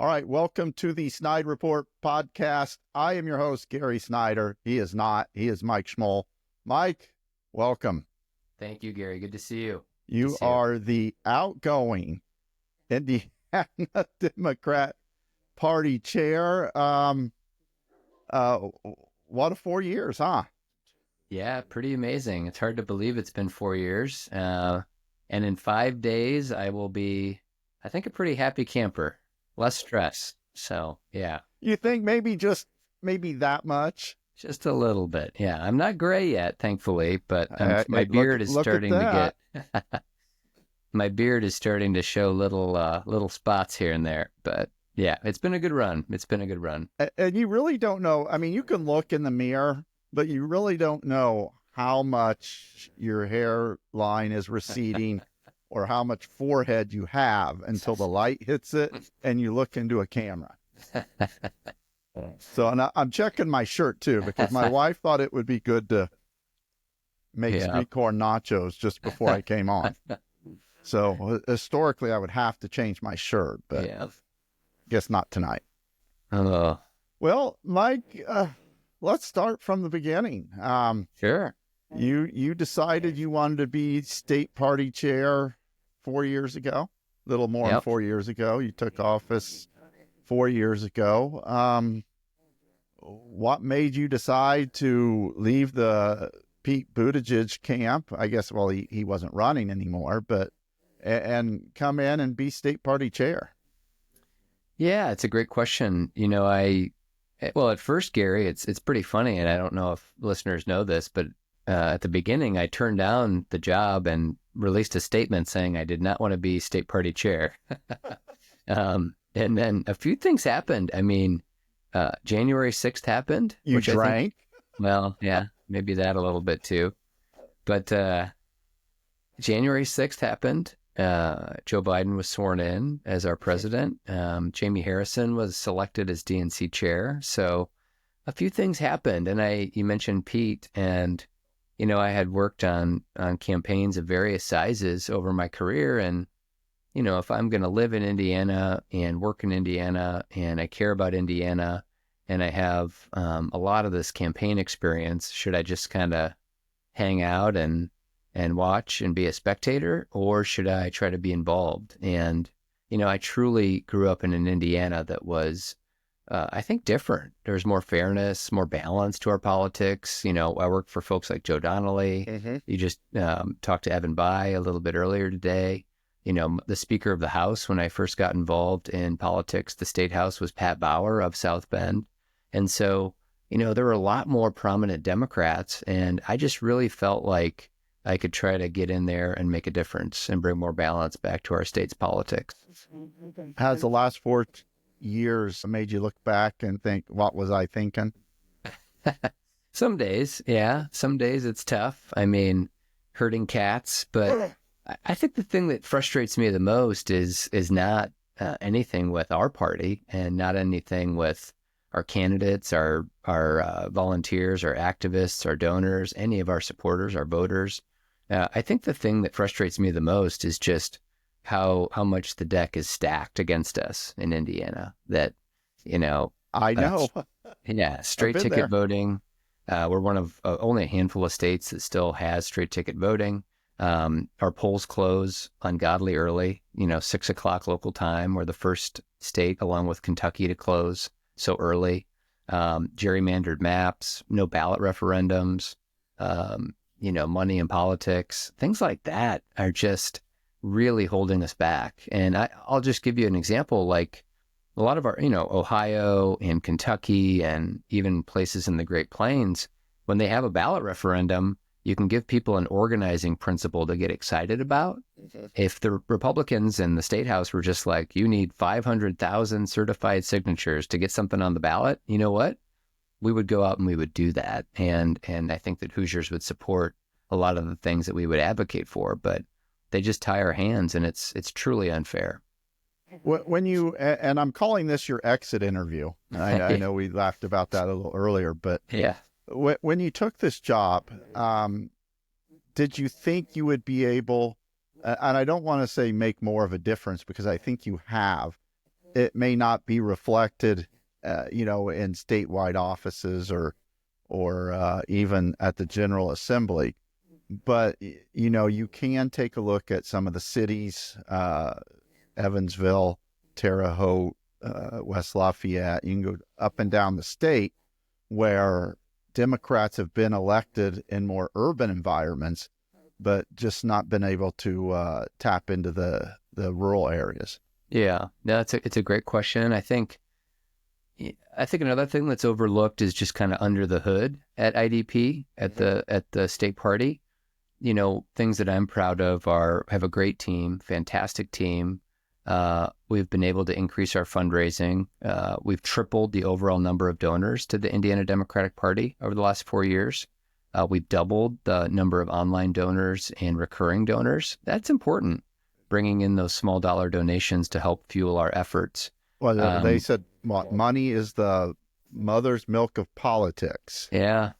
All right, welcome to the SnydeReport podcast. I am your host, Gary Snyder. He is not. He is Mike Schmoll. Mike, welcome. Thank you, Gary. Good to see you. You are the outgoing Indiana Democrat Party chair. What a 4 years, huh? Yeah, pretty amazing. It's hard to believe it's been 4 years. And in 5 days, I will be, I think, a pretty happy camper. Less stress. So, yeah. You think maybe that much? Just a little bit. Yeah. I'm not gray yet, thankfully, but my beard is look starting to get... my beard is starting to show little spots here and there. But yeah, it's been a good run. And you really don't know. I mean, you can look in the mirror, but you really don't know how much your hairline is receding or how much forehead you have until the light hits it and you look into a camera. So and I'm checking my shirt too, because my wife thought it would be good to make street corn nachos just before I came on. So historically I would have to change my shirt, but guess not tonight. Well, Mike, let's start from the beginning. Sure. You decided you wanted to be state party chair 4 years ago, a little more than 4 years ago. You took office 4 years ago. What made you decide to leave the Pete Buttigieg camp? I guess, well, he wasn't running anymore, but and come in and be state party chair? Yeah, it's a great question. You know, well, at first, Gary, it's pretty funny, and I don't know if listeners know this, but at the beginning, I turned down the job and released a statement saying I did not want to be state party chair. And then a few things happened. I mean, January 6th happened. You drank? Well, yeah, maybe that a little bit too. But January 6th happened. Joe Biden was sworn in as our president. Jamie Harrison was selected as DNC chair. So a few things happened. And you mentioned Pete, and you know, I had worked on campaigns of various sizes over my career. And, you know, if I'm going to live in Indiana and work in Indiana and I care about Indiana and I have a lot of this campaign experience, should I just kind of hang out and watch and be a spectator, or should I try to be involved? And, you know, I truly grew up in an Indiana that was I think different. There's more fairness, more balance to our politics. You know, I work for folks like Joe Donnelly. Mm-hmm. You just talked to Evan Bayh a little bit earlier today. You know, the Speaker of the House, when I first got involved in politics, the State House was Pat Bauer of South Bend. And so, you know, there were a lot more prominent Democrats, and I just really felt like I could try to get in there and make a difference and bring more balance back to our state's politics. Has the last 4 years made you look back and think, what was I thinking? Some days, yeah. Some days it's tough. I mean, herding cats. But I think the thing that frustrates me the most is not anything with our party and not anything with our candidates, our volunteers, our activists, our donors, any of our supporters, our voters. I think the thing that frustrates me the most is just how much the deck is stacked against us in Indiana. That, you know, I know. Straight ticket there. voting. We're one of only a handful of states that still has straight ticket voting. Our polls close ungodly early, you know, 6 o'clock local time. We're the first state, along with Kentucky, to close so early. Gerrymandered maps, no ballot referendums, you know, money in politics, things like that are just really holding us back. And I'll just give you an example. Like a lot of our, you know, Ohio and Kentucky and even places in the Great Plains, when they have a ballot referendum, you can give people an organizing principle to get excited about. Mm-hmm. If the Republicans in the State House were just like, you need 500,000 certified signatures to get something on the ballot, you know what? We would go out and we would do that. And I think that Hoosiers would support a lot of the things that we would advocate for, but they just tie our hands, and it's truly unfair. When you, and I'm calling this your exit interview. I know we laughed about that a little earlier, but yeah. When you took this job, did you think you would be able, and I don't want to say make more of a difference because I think you have, it may not be reflected, in statewide offices or even at the General Assembly. But, you can take a look at some of the cities, Evansville, Terre Haute, West Lafayette. You can go up and down the state where Democrats have been elected in more urban environments, but just not been able to tap into the rural areas. Yeah, no, it's a great question. I think another thing that's overlooked is just kind of under the hood at IDP, at the state party. Things that I'm proud of have a great team, fantastic team. We've been able to increase our fundraising. We've tripled the overall number of donors to the Indiana Democratic Party over the last 4 years. We've doubled the number of online donors and recurring donors. That's important, bringing in those small dollar donations to help fuel our efforts. Well, they said money is the mother's milk of politics. Yeah,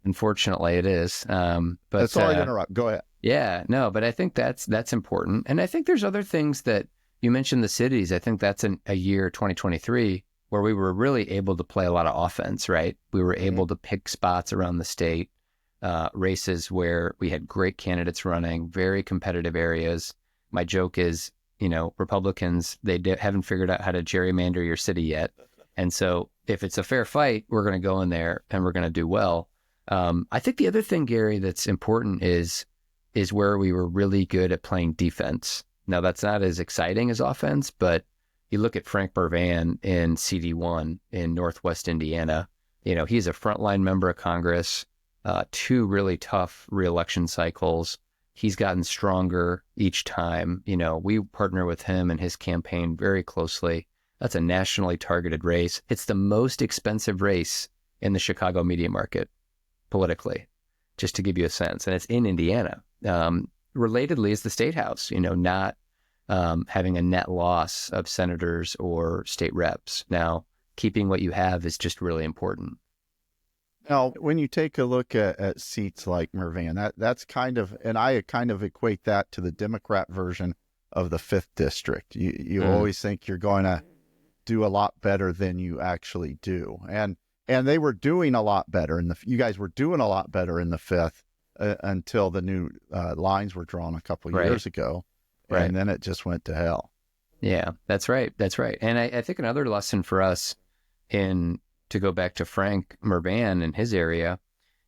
unfortunately it is. But sorry to interrupt. Go ahead. Yeah, no, but I think that's important. And I think there's other things that you mentioned, the cities. I think that's a year, 2023, where we were really able to play a lot of offense, right? We were able to pick spots around the state, races where we had great candidates running, very competitive areas. My joke is, Republicans, they haven't figured out how to gerrymander your city yet. And so if it's a fair fight, we're going to go in there and we're going to do well. I think the other thing, Gary, that's important is where we were really good at playing defense. Now, that's not as exciting as offense, but you look at Frank Mervan in CD1 in Northwest Indiana. He's a frontline member of Congress, 2 really tough reelection cycles. He's gotten stronger each time. We partner with him and his campaign very closely. That's a nationally targeted race. It's the most expensive race in the Chicago media market politically, just to give you a sense. And it's in Indiana. Relatedly is the state house, not having a net loss of senators or state reps. Now, keeping what you have is just really important. Now, when you take a look at seats like Mervan, that's kind of, and I kind of equate that to the Democrat version of the 5th district. You always think you're going to do a lot better than you actually do. And they were doing a lot better you guys were doing a lot better in the 5th until the new lines were drawn a couple of years ago. Right. And then it just went to hell. Yeah, that's right. That's right. And I think another lesson for us to go back to Frank Mervan and his area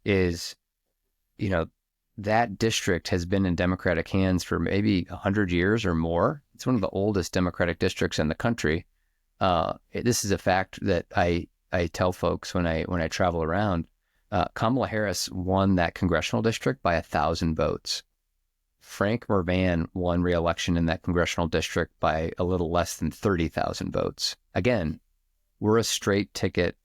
is, that district has been in Democratic hands for maybe 100 years or more. It's one of the oldest Democratic districts in the country. This is a fact that I tell folks when I travel around. Kamala Harris won that congressional district by 1,000 votes. Frank Mervan won re-election in that congressional district by a little less than 30,000 votes. Again, we're a straight ticket,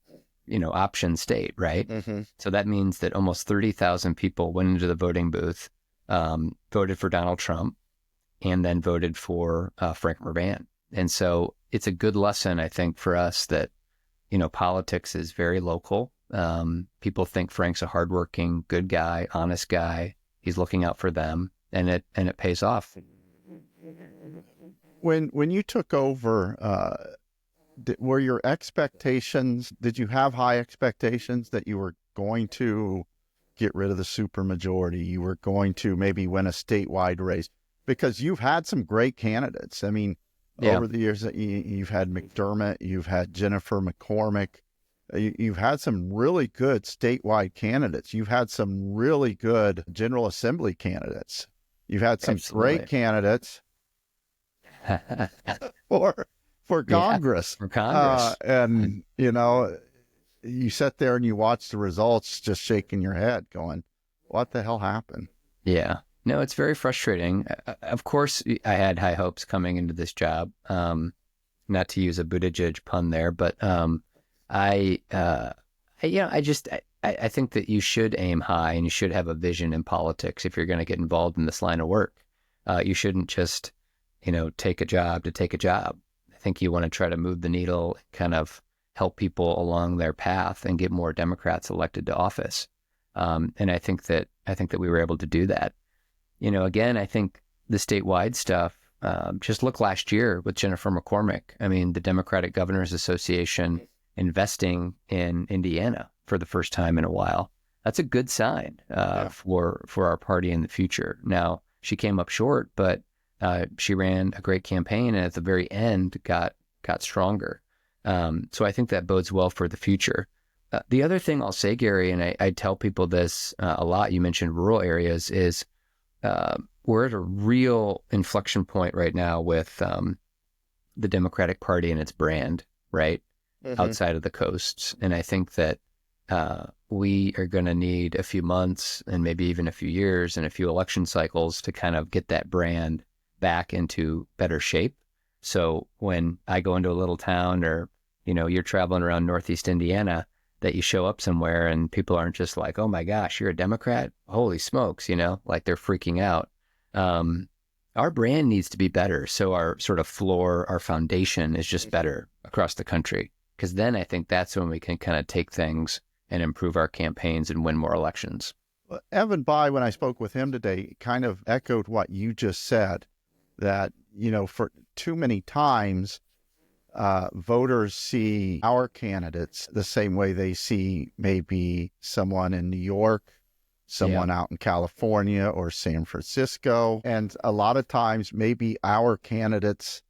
option state, right? Mm-hmm. So that means that almost 30,000 people went into the voting booth, voted for Donald Trump, and then voted for Frank Mervan. And so it's a good lesson, I think, for us that, politics is very local. People think Frank's a hardworking, good guy, honest guy. He's looking out for them, and it pays off. When you took over, were your expectations? Did you have high expectations that you were going to get rid of the supermajority? You were going to maybe win a statewide race, because you've had some great candidates. I mean, over the years, you've had McDermott, you've had Jennifer McCormick. You've had some really good statewide candidates. You've had some really good General Assembly candidates. You've had some great candidates for Congress. For Congress. And, you sit there and you watch the results just shaking your head going, what the hell happened? Yeah. No, it's very frustrating. Of course, I had high hopes coming into this job. Not to use a Buttigieg pun there, but I think that you should aim high and you should have a vision in politics if you're going to get involved in this line of work. You shouldn't just, take a job to take a job. I think you want to try to move the needle, kind of help people along their path and get more Democrats elected to office. And I think that we were able to do that. Again, I think the statewide stuff, just look last year with Jennifer McCormick. I mean, the Democratic Governors Association investing in Indiana for the first time in a while. That's a good sign for our party in the future. Now, she came up short, but she ran a great campaign, and at the very end got stronger. So I think that bodes well for the future. The other thing I'll say, Gary, and I tell people this a lot, you mentioned rural areas, is we're at a real inflection point right now with the Democratic Party and its brand, right? Outside of the coasts. And I think that we are going to need a few months and maybe even a few years and a few election cycles to kind of get that brand back into better shape. So when I go into a little town, or, you're traveling around Northeast Indiana, that you show up somewhere and people aren't just like, oh my gosh, you're a Democrat? Holy smokes, like they're freaking out. Our brand needs to be better. So our sort of floor, our foundation is just better across the country. Because then I think that's when we can kind of take things and improve our campaigns and win more elections. Well, Evan Bayh, when I spoke with him today, kind of echoed what you just said, that, for too many times, voters see our candidates the same way they see maybe someone in New York, someone out in California or San Francisco. And a lot of times maybe our candidates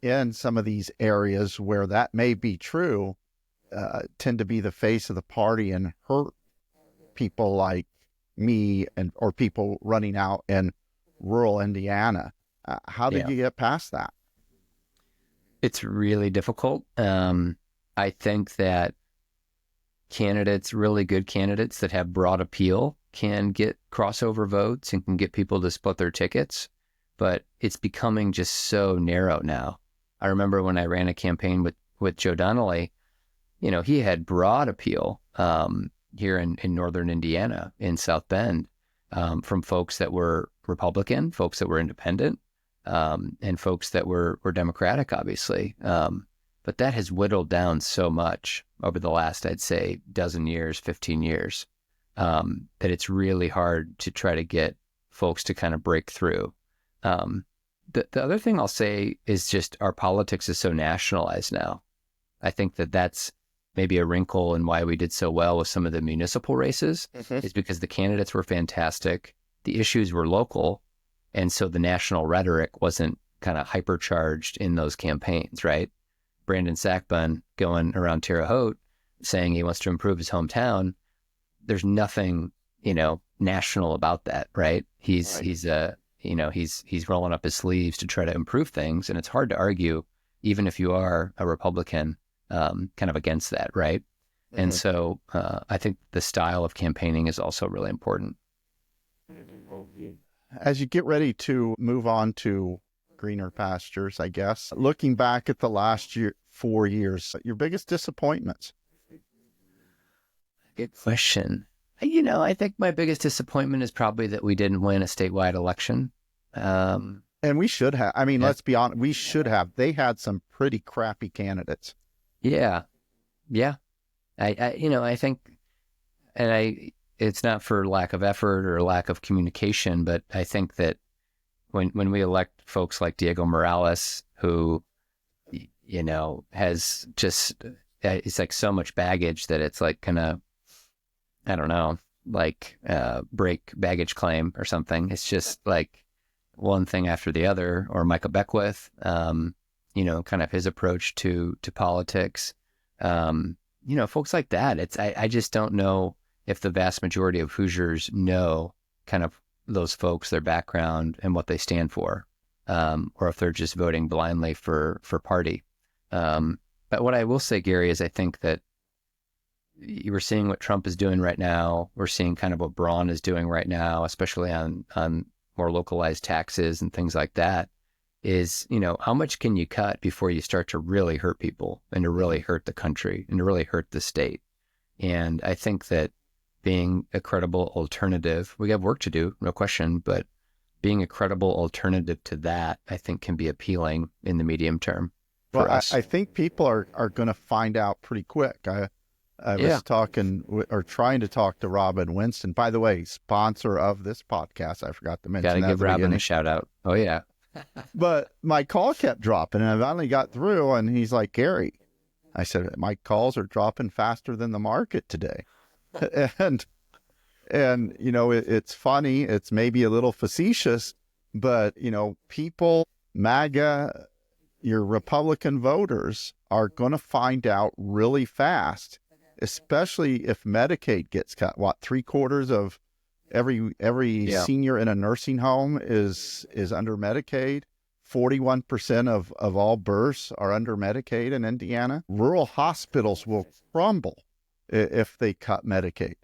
in some of these areas where that may be true tend to be the face of the party and hurt people like me or people running out in rural Indiana. How did you get past that? It's really difficult. I think that candidates, really good candidates that have broad appeal, can get crossover votes and can get people to split their tickets, but it's becoming just so narrow now. I remember when I ran a campaign with Joe Donnelly, he had broad appeal here in northern Indiana, in South Bend, from folks that were Republican, folks that were independent, and folks that were Democratic, obviously. But that has whittled down so much over the last, I'd say, 12 years, 15 years, that it's really hard to try to get folks to kind of break through. The other thing I'll say is just our politics is so nationalized now. I think that's maybe a wrinkle in why we did so well with some of the municipal races, is because the candidates were fantastic, the issues were local, and so the national rhetoric wasn't kind of hypercharged in those campaigns, right? Brandon Sackbun going around Terre Haute saying he wants to improve his hometown. There's nothing, national about that, right? He's rolling up his sleeves to try to improve things, and it's hard to argue, even if you are a Republican, kind of against that, right? And so I think the style of campaigning is also really important. As you get ready to move on to greener pastures, I guess, looking back at the last 4 years, your biggest disappointments? Good question. I think my biggest disappointment is probably that we didn't win a statewide election. And we should have. I mean, let's be honest, we should have. They had some pretty crappy candidates. Yeah. I think, it's not for lack of effort or lack of communication, but I think that when we elect folks like Diego Morales, who, has just, it's like so much baggage that it's like kind of, I don't know, like break baggage claim or something. It's just like one thing after the other. Or Michael Beckwith, kind of his approach to politics. Folks like that. I just don't know if the vast majority of Hoosiers know kind of those folks, their background and what they stand for, or if they're just voting blindly for party. But what I will say, Gary, is I think that we're seeing what Trump is doing right now. We're seeing kind of what Braun is doing right now, especially on more localized taxes and things like that, is, how much can you cut before you start to really hurt people and to really hurt the country and to really hurt the state? And I think that being a credible alternative, we have work to do, no question, but being a credible alternative to that, I think can be appealing in the medium term for us. I think people are going to find out pretty quick. I was trying to talk to Robin Winston, by the way, sponsor of this podcast. I forgot to mention Got to give Robin a shout out. Oh yeah. But my call kept dropping, and I finally got through, and he's like, Gary, I said, my calls are dropping faster than the market today. and it's funny, it's maybe a little facetious, but people, MAGA, your Republican voters are going to find out really fast, especially if Medicaid gets cut. What, 3/4 of every senior in a nursing home is under Medicaid. 41% of all births are under Medicaid in Indiana. Rural hospitals will crumble if they cut Medicaid.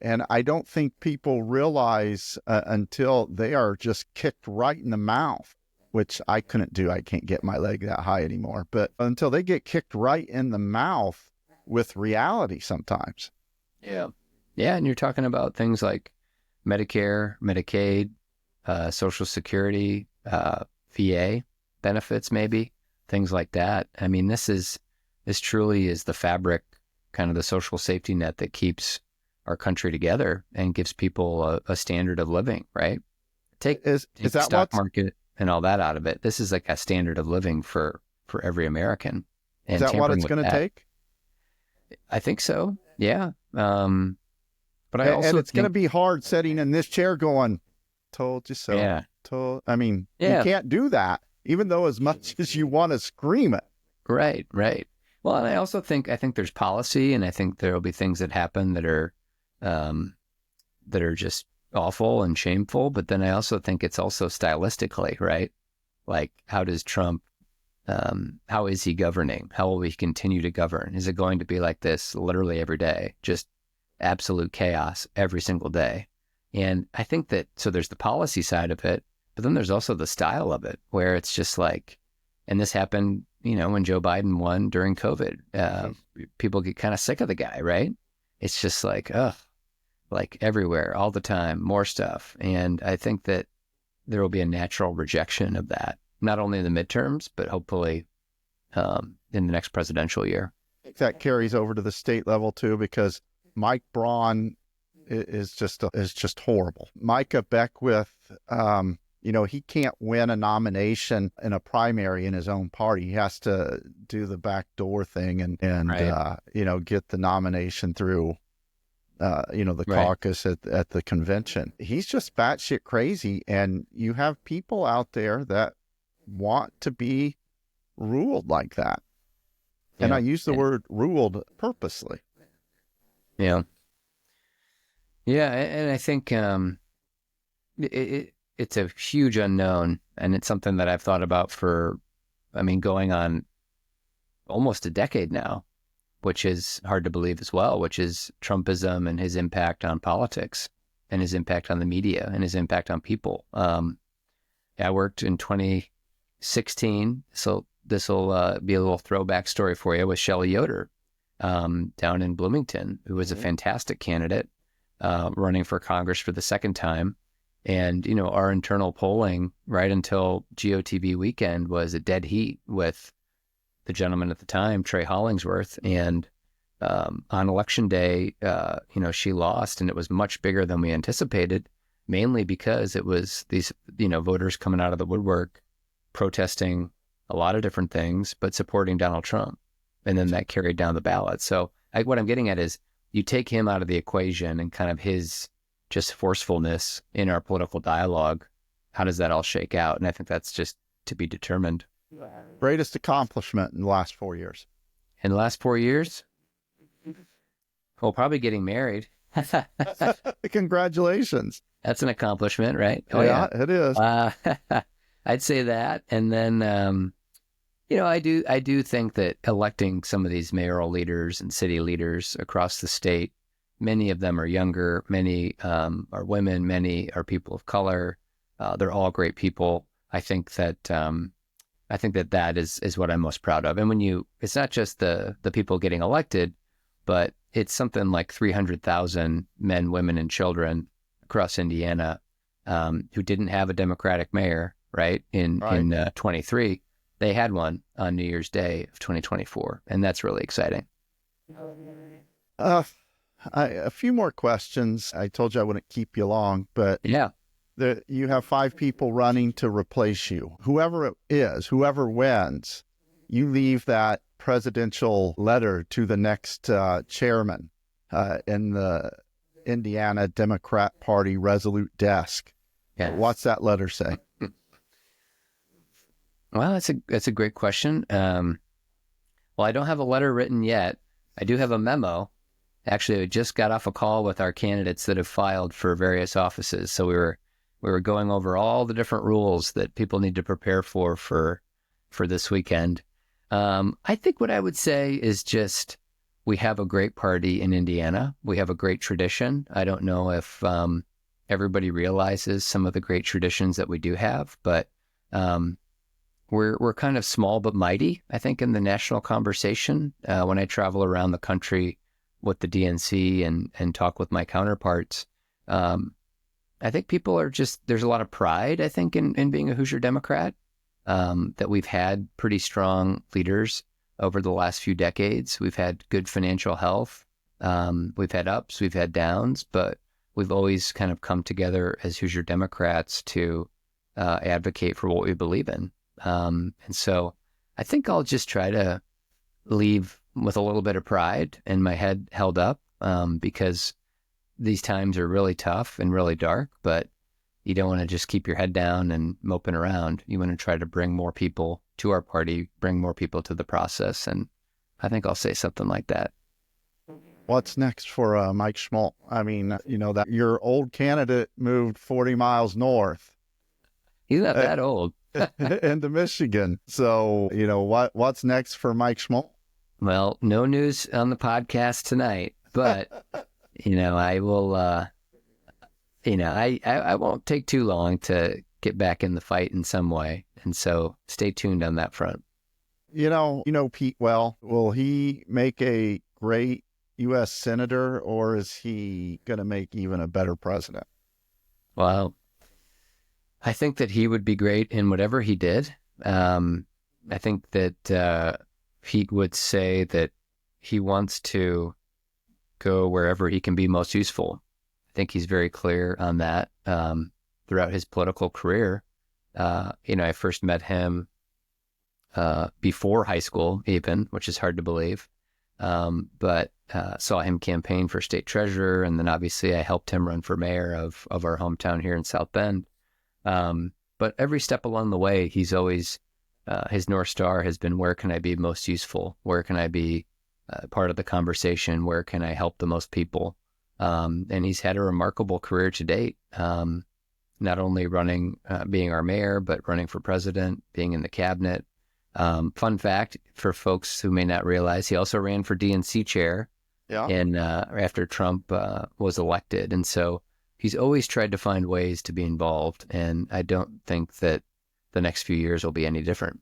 And I don't think people realize until they are just kicked right in the mouth, which I couldn't do. I can't get my leg that high anymore. But until they get kicked right in the mouth with reality sometimes. Yeah. Yeah. And you're talking about things like Medicare, Medicaid, Social Security, VA benefits, maybe things like that. I mean, this truly is the fabric, kind of the social safety net that keeps our country together and gives people a standard of living, right? Take is that stock market and all that out of it. This is like a standard of living for every American. And is that what it's going to take? I think so. Yeah. But I also and it's going to be hard sitting in this chair going, told you so. Yeah. I mean, you can't do that, even though as much as you want to scream it. Right. Well, and I think there's policy, and I think there will be things that happen that are just awful and shameful. But then I also think it's also stylistically, right? Like, how does Trump, how is he governing? How will he continue to govern? Is it going to be like this literally every day? Just absolute chaos every single day? And I think that, so there's the policy side of it, but then there's also the style of it, where it's just like, and this happened, when Joe Biden won during COVID, people get kind of sick of the guy, right? It's just like, like everywhere, all the time, more stuff. And I think that there will be a natural rejection of that, not only in the midterms, but hopefully in the next presidential year. I think that carries over to the state level too, because Mike Braun is just horrible. Micah Beckwith, he can't win a nomination in a primary in his own party. He has to do the backdoor thing and right. Get the nomination through, the caucus at the convention. He's just batshit crazy, and you have people out there that want to be ruled like that. Yeah. And I use the word ruled purposely. Yeah. Yeah, and I think it's a huge unknown, and it's something that I've thought about going on almost a decade now, which is hard to believe as well, which is Trumpism and his impact on politics and his impact on the media and his impact on people. I worked in 2016, so this will be a little throwback story for you, with Shelley Yoder down in Bloomington, who was a fantastic candidate, running for Congress for the second time. And, our internal polling right until GOTV weekend was a dead heat with the gentleman at the time, Trey Hollingsworth. And on election day, she lost, and it was much bigger than we anticipated, mainly because it was these, voters coming out of the woodwork, protesting a lot of different things, but supporting Donald Trump. And then that carried down the ballot. So what I'm getting at is, you take him out of the equation and kind of his just forcefulness in our political dialogue, how does that all shake out? And I think that's just to be determined. Greatest accomplishment in the last 4 years. In the last 4 years? Well, probably getting married. Congratulations. That's an accomplishment, right? Oh, yeah, it is. I'd say that. And then, I do think that electing some of these mayoral leaders and city leaders across the state, many of them are younger, many are women, many are people of color. They're all great people. I think that that is what I'm most proud of. And it's not just the people getting elected, but it's something like 300,000 men, women, and children across Indiana who didn't have a Democratic mayor, right? In 23. They had one on New Year's Day of 2024, and that's really exciting. A few more questions. I told you I wouldn't keep you long, but yeah, You have 5 people running to replace you. Whoever it is, whoever wins, you leave that presidential letter to the next chairman in the Indiana Democrat Party Resolute desk. Yeah. What's that letter say? Well, that's a great question. Well, I don't have a letter written yet. I do have a memo. Actually, I just got off a call with our candidates that have filed for various offices. So we were going over all the different rules that people need to prepare for this weekend. I think what I would say is just we have a great party in Indiana. We have a great tradition. I don't know if everybody realizes some of the great traditions that we do have, but we're kind of small but mighty, I think, in the national conversation. When I travel around the country with the DNC and talk with my counterparts, I think people are there's a lot of pride, I think, in being a Hoosier Democrat, that we've had pretty strong leaders over the last few decades. We've had good financial health. We've had ups, we've had downs, but we've always kind of come together as Hoosier Democrats to advocate for what we believe in. And so I think I'll just try to leave with a little bit of pride and my head held up, because these times are really tough and really dark, but you don't want to just keep your head down and moping around. You want to try to bring more people to our party, bring more people to the process. And I think I'll say something like that. What's next for Mike Schmoll? I mean, that your old candidate moved 40 miles north. He's not that old. Into Michigan. So, what's next for Mike Schmoll? Well, no news on the podcast tonight, but, I will, I won't take too long to get back in the fight in some way. And so stay tuned on that front. Pete well. Will he make a great U.S. senator, or is he going to make even a better president? Well, I think that he would be great in whatever he did. I think that Pete would say that he wants to go wherever he can be most useful. I think he's very clear on that throughout his political career. I first met him before high school even, which is hard to believe, but saw him campaign for state treasurer, and then obviously I helped him run for mayor of our hometown here in South Bend. But every step along the way, he's always, his North Star has been, where can I be most useful? Where can I be part of the conversation? Where can I help the most people? And he's had a remarkable career to date, not only running, being our mayor, but running for president, being in the cabinet. Fun fact for folks who may not realize, he also ran for DNC chair after Trump was elected. And so he's always tried to find ways to be involved. And I don't think that the next few years will be any different.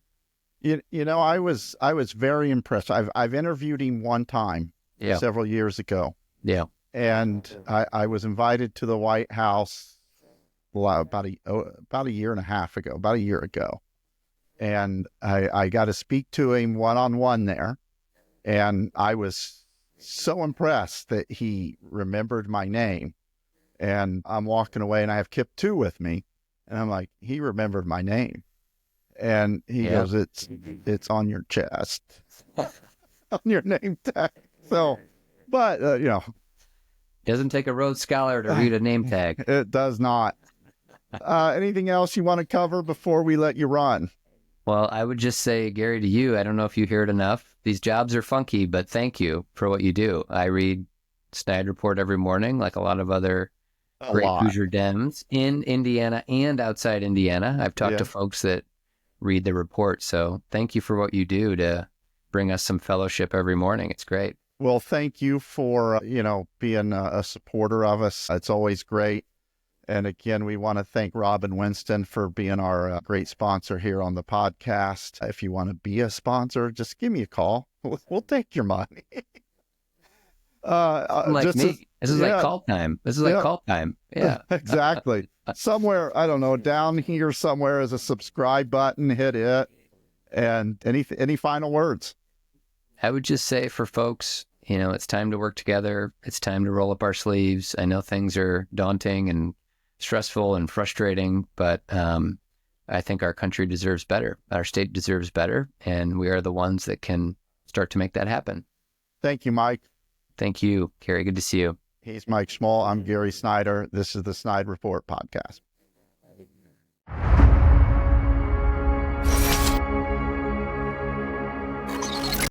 I was very impressed. I've interviewed him one time several years ago. Yeah. And I was invited to the White House about a year and a half ago, about a year ago. And I got to speak to him one-on-one there. And I was so impressed that he remembered my name. And I'm walking away and I have Kip 2 with me. And I'm like, he remembered my name. And he goes, it's on your chest, on your name tag. So, but, doesn't take a Rhodes Scholar to read a name tag. It does not. Anything else you want to cover before we let you run? Well, I would just say, Gary, to you, I don't know if you hear it enough. These jobs are funky, but thank you for what you do. I read SnydeReport every morning, like a lot of other great Hoosier Dems in Indiana and outside Indiana. I've talked to folks that read the report. So thank you for what you do to bring us some fellowship every morning. It's great. Well, thank you for, being a supporter of us. It's always great. And again, we want to thank Robin Winston for being our great sponsor here on the podcast. If you want to be a sponsor, just give me a call. We'll take your money. This is like call time. This is like call time. Yeah, exactly. Somewhere, I don't know, down here somewhere is a subscribe button. Hit it. And any final words? I would just say for folks, it's time to work together. It's time to roll up our sleeves. I know things are daunting and stressful and frustrating, but I think our country deserves better. Our state deserves better, and we are the ones that can start to make that happen. Thank you, Mike. Thank you, Gary. Good to see you. He's Mike Schmoll. I'm Gary Snyder. This is the SnydeReport podcast.